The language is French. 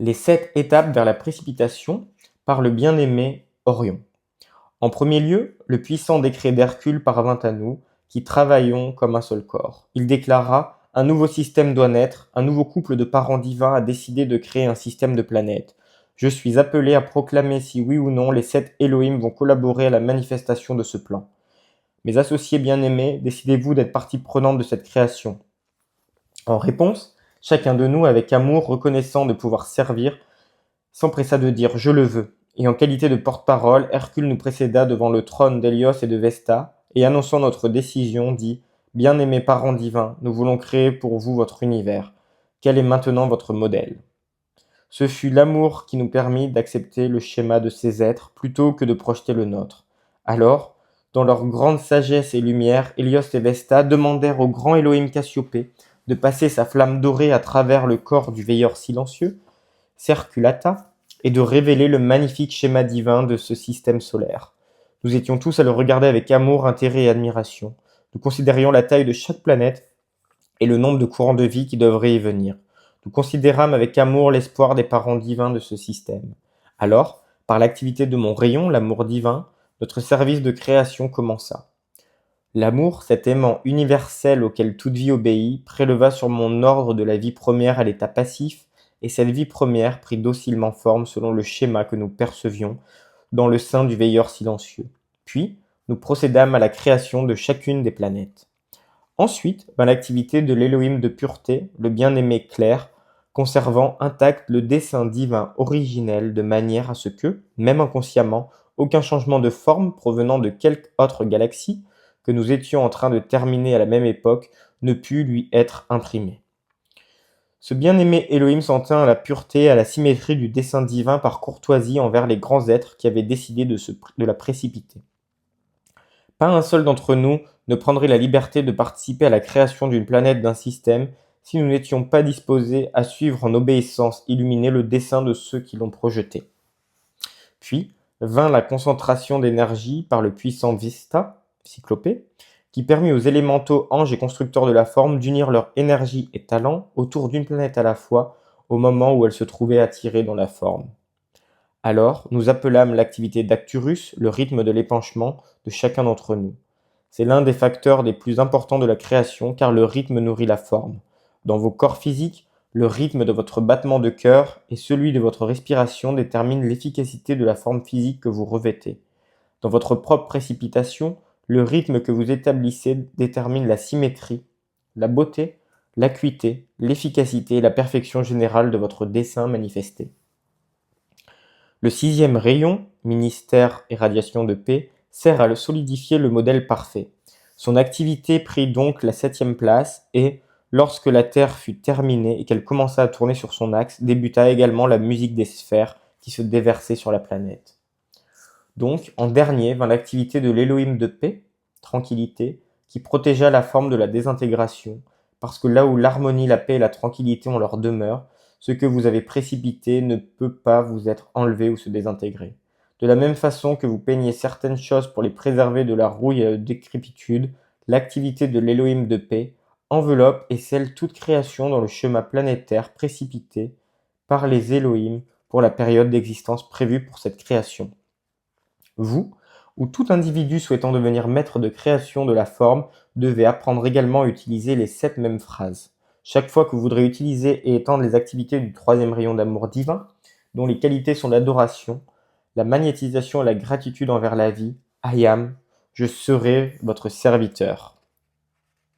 Les 7 étapes vers la précipitation par le bien-aimé Orion. En premier lieu, le puissant décret d'Hercule parvint à nous, qui travaillons comme un seul corps. Il déclara: un nouveau système doit naître, un nouveau couple de parents divins a décidé de créer un système de planètes. Je suis appelé à proclamer si oui ou non les 7 Elohim vont collaborer à la manifestation de ce plan. Mes associés bien-aimés, décidez-vous d'être partie prenante de cette création. En réponse, chacun de nous, avec amour, reconnaissant de pouvoir servir, s'empressa de dire: je le veux. Et en qualité de porte-parole, Hercule nous précéda devant le trône d'Hélios et de Vesta, et annonçant notre décision, dit: bien-aimés parents divins, nous voulons créer pour vous votre univers. Quel est maintenant votre modèle? Ce fut l'amour qui nous permit d'accepter le schéma de ces êtres plutôt que de projeter le nôtre. Alors, dans leur grande sagesse et lumière, Hélios et Vesta demandèrent au grand Elohim Cassiopée de passer sa flamme dorée à travers le corps du veilleur silencieux, Circulata, et de révéler le magnifique schéma divin de ce système solaire. Nous étions tous à le regarder avec amour, intérêt et admiration. Nous considérions la taille de chaque planète et le nombre de courants de vie qui devraient y venir. Nous considérâmes avec amour l'espoir des parents divins de ce système. Alors, par l'activité de mon rayon, l'amour divin, notre service de création commença. L'amour, cet aimant universel auquel toute vie obéit, préleva sur mon ordre de la vie première à l'état passif, et cette vie première prit docilement forme selon le schéma que nous percevions dans le sein du veilleur silencieux. Puis, nous procédâmes à la création de chacune des planètes. Ensuite vint l'activité de l'Élohim de pureté, le bien-aimé clair, conservant intact le dessein divin originel de manière à ce que, même inconsciemment, aucun changement de forme provenant de quelque autre galaxie que nous étions en train de terminer à la même époque ne put lui être imprimé. Ce bien-aimé Elohim s'en tint à la pureté et à la symétrie du dessein divin par courtoisie envers les grands êtres qui avaient décidé de la précipiter. Pas un seul d'entre nous ne prendrait la liberté de participer à la création d'une planète d'un système si nous n'étions pas disposés à suivre en obéissance illuminée le dessein de ceux qui l'ont projeté. Puis vint la concentration d'énergie par le puissant Vista, Cyclopée, qui permit aux élémentaux anges et constructeurs de la forme d'unir leur énergie et talent autour d'une planète à la fois au moment où elle se trouvait attirée dans la forme. Alors, nous appelâmes l'activité d'Acturus le rythme de l'épanchement de chacun d'entre nous. C'est l'un des facteurs les plus importants de la création car le rythme nourrit la forme. Dans vos corps physiques, le rythme de votre battement de cœur et celui de votre respiration déterminent l'efficacité de la forme physique que vous revêtez. Dans votre propre précipitation, le rythme que vous établissez détermine la symétrie, la beauté, l'acuité, l'efficacité et la perfection générale de votre dessein manifesté. Le 6e rayon, ministère et radiation de paix, sert à solidifier le modèle parfait. Son activité prit donc la 7e place et, lorsque la Terre fut terminée et qu'elle commença à tourner sur son axe, débuta également la musique des sphères qui se déversaient sur la planète. Donc, en dernier, vint l'activité de l'Élohim de paix, tranquillité, qui protégea la forme de la désintégration, parce que là où l'harmonie, la paix et la tranquillité ont leur demeure, ce que vous avez précipité ne peut pas vous être enlevé ou se désintégrer. De la même façon que vous peignez certaines choses pour les préserver de la rouille et de la décrépitude, l'activité de l'Élohim de paix enveloppe et scelle toute création dans le schéma planétaire précipité par les Elohim pour la période d'existence prévue pour cette création. Vous, ou tout individu souhaitant devenir maître de création de la forme, devez apprendre également à utiliser les 7 mêmes phrases. Chaque fois que vous voudrez utiliser et étendre les activités du 3e rayon d'amour divin, dont les qualités sont l'adoration, la magnétisation et la gratitude envers la vie, I am, je serai votre serviteur.